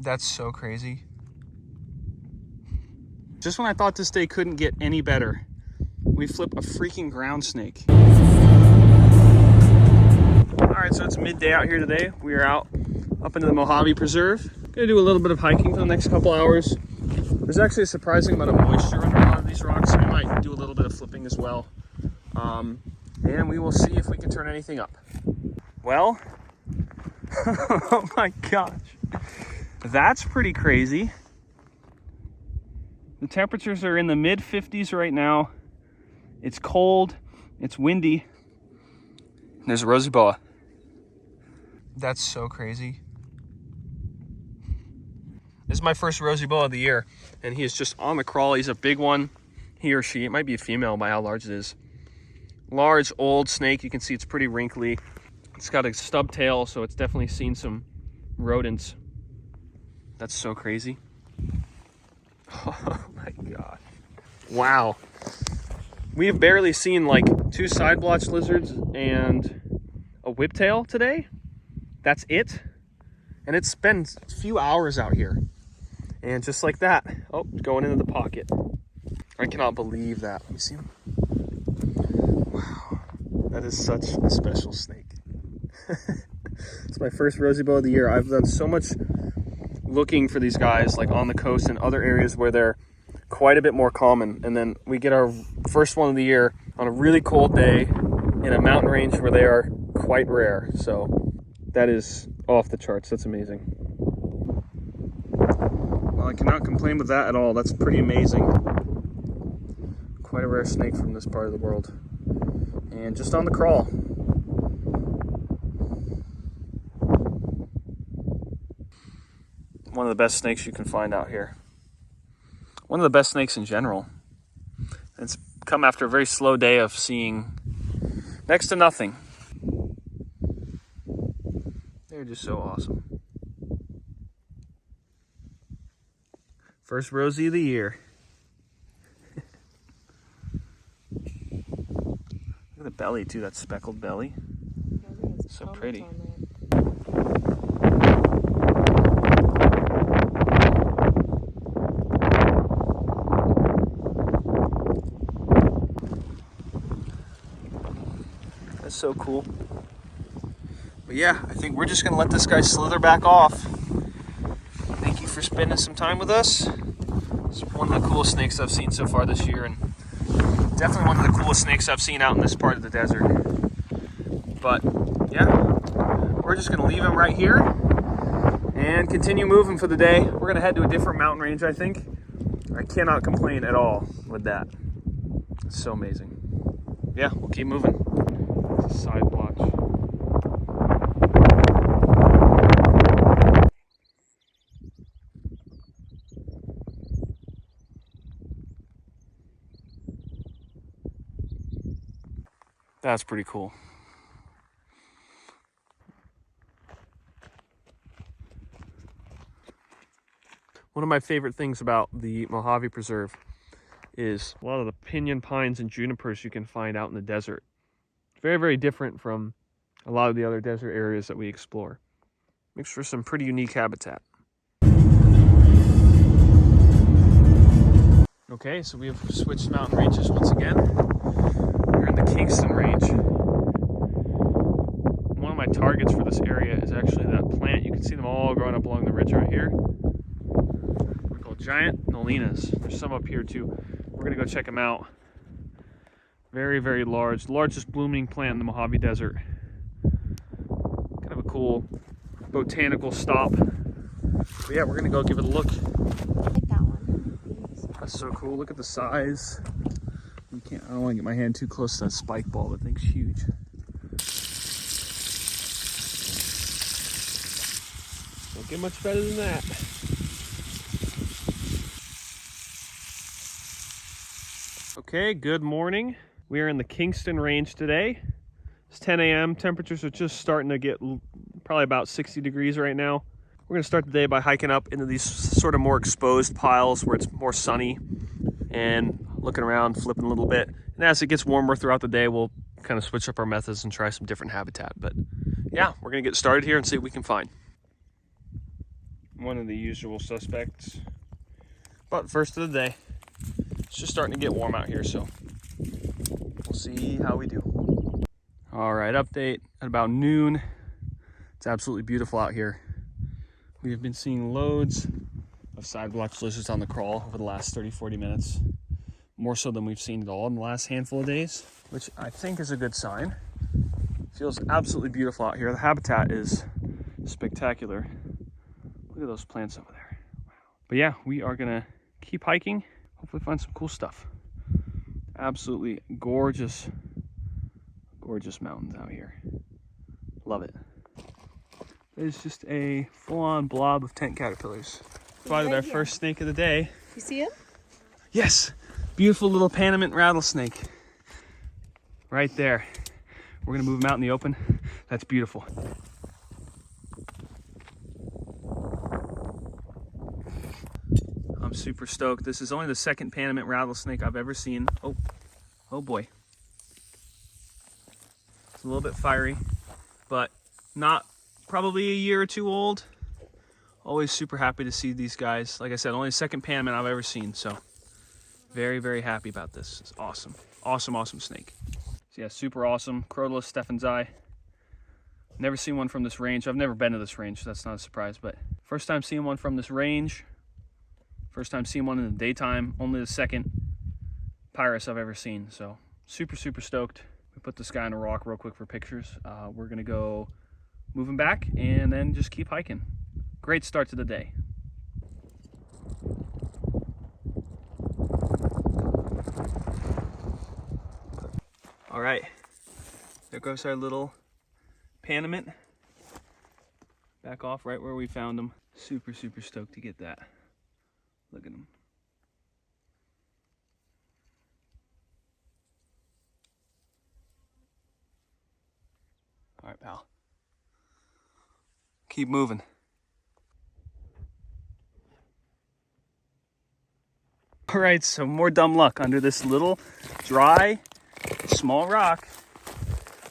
That's so crazy. Just when I thought this day couldn't get any better, we flip a freaking ground snake. All right, so it's midday out here today. We are out up into the Mojave Preserve. Gonna do a little bit of hiking for the next couple hours. There's actually a surprising amount of moisture under a lot of these rocks, so we might do a little bit of flipping as well. And we will see if we can turn anything up. Well, oh my gosh. That's pretty crazy. The temperatures are in the mid 50s right now. It's cold, it's windy. There's a rosy boa. That's so crazy. This is my first rosy boa of the year, and he is just on the crawl. He's a big one, he or she. It might be a female by how large it is. Large, old snake. You can see it's pretty wrinkly. It's got a stub tail, so it's definitely seen some rodents. That's so crazy. Oh my God. Wow. We have barely seen like 2 side blotch lizards and a whiptail today. That's it. And it's been a few hours out here. And just like that, oh, going into the pocket. I cannot believe that. Let me see him. Wow. That is such a special snake. It's my first rosy boa of the year. I've done so much looking for these guys like on the coast and other areas where they're quite a bit more common, and then we get our first one of the year on a really cold day in a mountain range where they are quite rare. So that is off the charts. That's amazing. Well, I cannot complain with that at all. That's pretty amazing. Quite a rare snake from this part of the world, and just on the crawl. One of the best snakes you can find out here. One of the best snakes in general. It's come after a very slow day of seeing next to nothing. They're just so awesome. First rosy of the year. Look at the belly too, that speckled belly. So pretty. So cool. But yeah, I think we're just gonna let this guy slither back off. Thank you for spending some time with us. It's one of the coolest snakes I've seen so far this year, and definitely one of the coolest snakes I've seen out in this part of the desert. But yeah, we're just gonna leave him right here and continue moving for the day. We're gonna head to a different mountain range, I think. I cannot complain at all with that. It's so amazing. Yeah, we'll keep moving. Side blotch. That's pretty cool. One of my favorite things about the Mojave Preserve is a lot of the pinyon pines and junipers you can find out in the desert. Very, very different from a lot of the other desert areas that we explore. Makes for some pretty unique habitat. Okay, so we have switched mountain ranges once again. We're in the Kingston Range. One of my targets for this area is actually that plant. You can see them all growing up along the ridge right here. They're called giant nolinas. There's some up here too. We're gonna go check them out. Very, very large. Largest blooming plant in the Mojave Desert. Kind of a cool botanical stop. But yeah, we're gonna go give it a look. I like that one. That's so cool. Look at the size. I don't want to get my hand too close to that spike ball. That thing's huge. Don't get much better than that. Okay, good morning. We are in the Kingston Range today. It's 10 a.m. Temperatures are just starting to get probably about 60 degrees right now. We're gonna start the day by hiking up into these sort of more exposed piles where it's more sunny and looking around, flipping a little bit. And as it gets warmer throughout the day, we'll kind of switch up our methods and try some different habitat. But yeah, we're gonna get started here and see what we can find. one of the usual suspects. But first of the day. It's just starting to get warm out here, so we'll see how we do. All right, update at about noon. It's absolutely beautiful out here. We have been seeing loads of side-blotched lizards on the crawl over the last 30-40 minutes. More so than we've seen at all in the last handful of days, which I think is a good sign. Feels absolutely beautiful out here. The habitat is spectacular. Look at those plants over there. Wow. But yeah, we are gonna keep hiking, hopefully find some cool stuff. Absolutely gorgeous, gorgeous mountains out here. Love it. It's just a full-on blob of tent caterpillars. Spotted our first snake of the day. You see him? Yes, beautiful little Panamint rattlesnake. Right there. We're gonna move him out in the open. That's beautiful. I'm super stoked. This is only the second Panamint rattlesnake I've ever seen. Oh boy. It's a little bit fiery, but not probably a year or two old. Always super happy to see these guys. Like I said, only the second Panamint I've ever seen, so very, very happy about this. It's awesome. Awesome, awesome snake. So yeah, super awesome. Crotalus stephensii. Never seen one from this range. I've never been to this range, so that's not a surprise, but first time seeing one from this range. First time seeing one in the daytime. Only the second Pyrus I've ever seen, so super, super stoked. We put this guy on a rock real quick for pictures. We're gonna go move him back and then just keep hiking. Great start to the day. All right, there goes our little Panamint. Back off right where we found him. Super, super stoked to get that. Look at him. All right, pal. Keep moving. All right, so more dumb luck. Under this little dry, small rock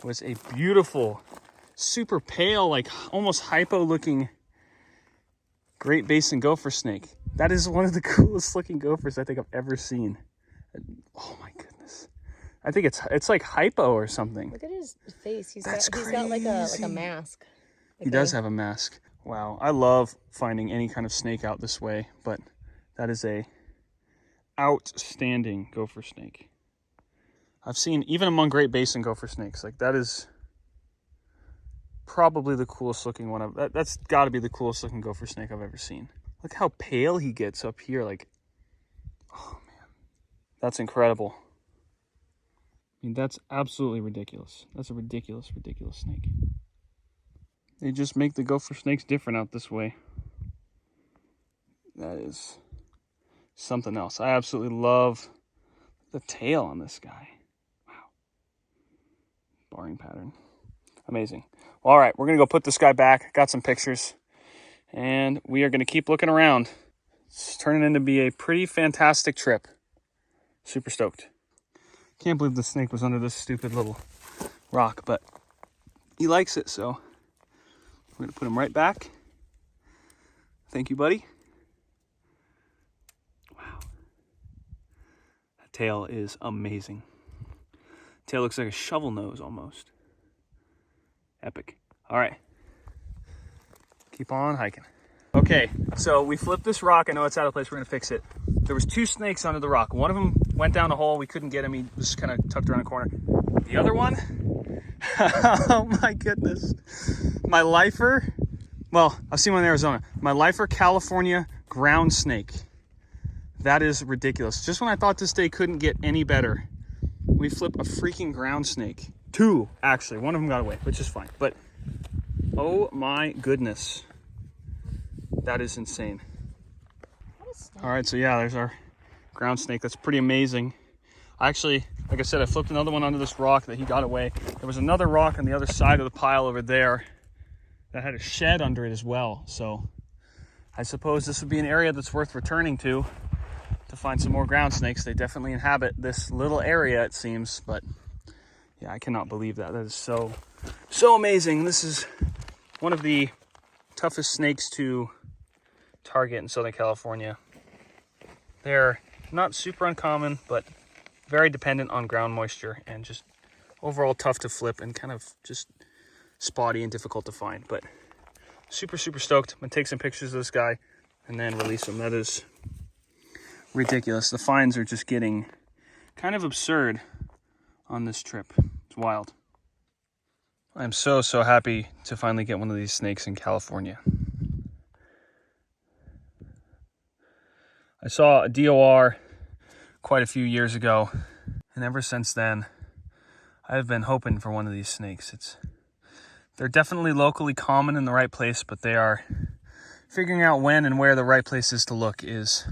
was a beautiful, super pale, like almost hypo looking Great Basin gopher snake. That is one of the coolest looking gophers I think I've ever seen. Oh my goodness. I think it's like hypo or something. Look at his face. He's That's got like a mask. He does have a mask. Wow, I love finding any kind of snake out this way, but that is a outstanding gopher snake. I've seen, even among Great Basin gopher snakes, like that is probably the coolest looking one. That's got to be the coolest looking gopher snake I've ever seen. Look how pale he gets up here. Like, oh man, that's incredible. I mean, that's absolutely ridiculous. That's a ridiculous, ridiculous snake. They just make the gopher snakes different out this way. That is something else. I absolutely love the tail on this guy. Wow. Barring pattern. Amazing. Well, all right, we're going to go put this guy back. Got some pictures. And we are going to keep looking around. It's turning into be a pretty fantastic trip. Super stoked. Can't believe the snake was under this stupid little rock, but he likes it, so we're going to put him right back. Thank you, buddy. Wow. That tail is amazing. Tail looks like a shovel nose almost. Epic. All right. Keep on hiking. Okay, so we flipped this rock. I know it's out of place. We're going to fix it. There was two snakes under the rock. One of them went down a hole. We couldn't get him. He was kind of tucked around a corner. The other one, oh my goodness. My lifer, well, I've seen one in Arizona. My lifer California ground snake. That is ridiculous. Just when I thought this day couldn't get any better, we flip a freaking ground snake. Two, actually. One of them got away, which is fine. But, oh my goodness. That is insane. All right, so yeah, there's our ground snake. That's pretty amazing. Actually, like I said, I flipped another one onto this rock that he got away. There was another rock on the other side of the pile over there that had a shed under it as well. So I suppose this would be an area that's worth returning to find some more ground snakes. They definitely inhabit this little area, it seems. But yeah, I cannot believe that. That is so amazing. This is one of the toughest snakes to target in Southern California. They're not super uncommon, but very dependent on ground moisture and just overall tough to flip and kind of just spotty and difficult to find. But super, super stoked. I'm gonna take some pictures of this guy and then release him. That is ridiculous. The finds are just getting kind of absurd on this trip. It's wild. I'm so happy to finally get one of these snakes in California. I saw a DOR quite a few years ago, and ever since then, I've been hoping for one of these snakes. They're definitely locally common in the right place, but they are figuring out when and where the right place is to look is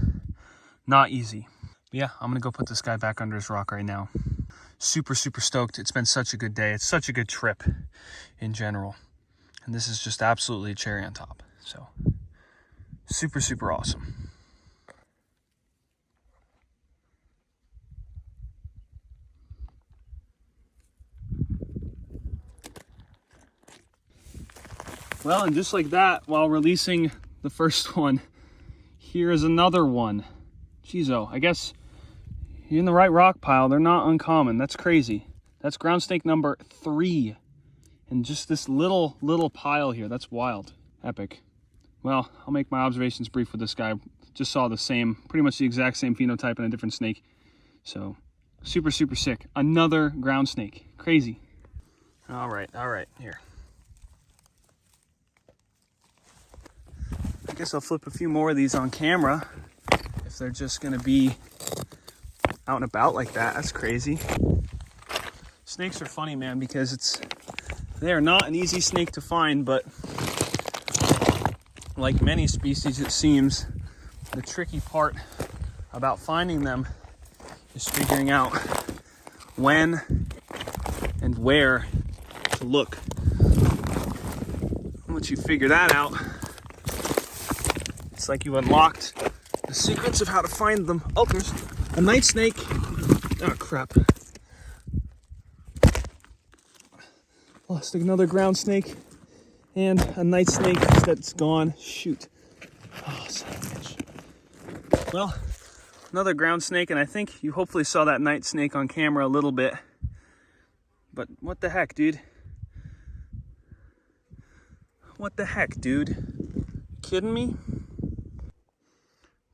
not easy. But yeah, I'm gonna go put this guy back under his rock right now. Super, super stoked. It's been such a good day. It's such a good trip in general. And this is just absolutely a cherry on top. So super, super awesome. Well, and just like that, while releasing the first one, here is another one. Jeez, I guess you're in the right rock pile. They're not uncommon. That's crazy. That's ground snake number 3. And just this little pile here. That's wild. Epic. Well, I'll make my observations brief with this guy. Just saw the same, pretty much the exact same phenotype in a different snake. So, super, super sick. Another ground snake. Crazy. All right, here. I guess I'll flip a few more of these on camera if they're just gonna be out and about like that. That's crazy. Snakes are funny, man, because they are not an easy snake to find, but like many species, it seems the tricky part about finding them is figuring out when and where to look. Once you figure that out, it's like you unlocked the secrets of how to find them. Oh, there's a night snake. Oh, crap. Lost another ground snake and a night snake that's gone. Shoot. Oh, son of a bitch. Well, another ground snake, and I think you hopefully saw that night snake on camera a little bit. But what the heck, dude? What the heck, dude? Kidding me?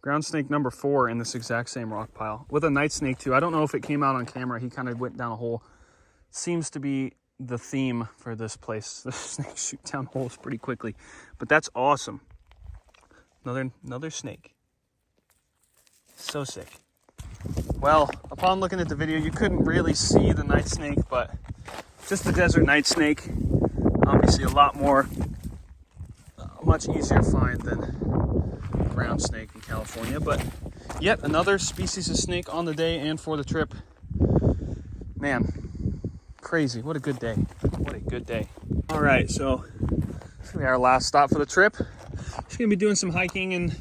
Ground snake number 4 in this exact same rock pile with a night snake too. I don't know if it came out on camera. He kind of went down a hole. Seems to be the theme for this place. The snakes shoot down holes pretty quickly, but that's awesome. Another snake. So sick. Well, upon looking at the video, you couldn't really see the night snake, but just the desert night snake. Obviously a lot more, much easier find than ground snake in California, but yet another species of snake on the day and for the trip. Man, crazy. What a good day. What a good day. All right, so this will be our last stop for the trip. Just gonna be doing some hiking and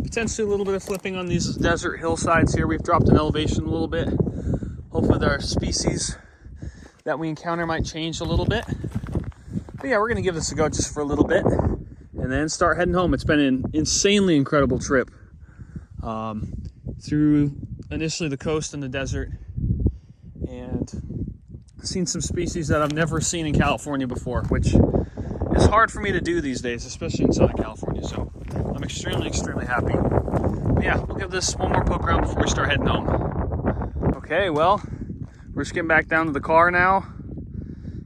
potentially a little bit of flipping on these desert hillsides here. We've dropped an elevation a little bit. Hopefully our species that we encounter might change a little bit. But yeah, we're gonna give this a go just for a little bit and then start heading home. It's been an insanely incredible trip through initially the coast and the desert, and seen some species that I've never seen in California before, which is hard for me to do these days, especially in Southern California. So I'm extremely happy. But yeah, we'll give this one more poke around before we start heading home. Okay, well, we're just getting back down to the car now,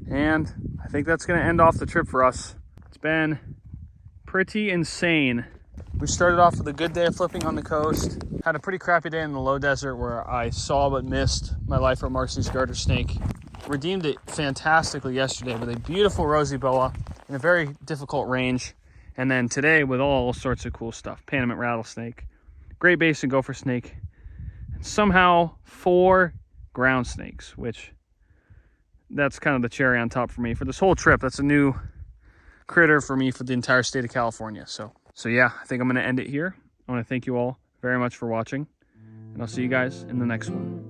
and I think that's gonna end off the trip for us. It's been pretty insane. We started off with a good day of flipping on the coast. Had a pretty crappy day in the low desert where I saw but missed my life of Marcy's garter snake. Redeemed it fantastically yesterday with a beautiful rosy boa in a very difficult range. And then today with all sorts of cool stuff. Panamint rattlesnake, Great Basin gopher snake, and somehow 4 ground snakes, which that's kind of the cherry on top for me. For this whole trip, that's a new critter for me for the entire state of California. So yeah, I think I'm going to end it here. I want to thank you all very much for watching, and I'll see you guys in the next one.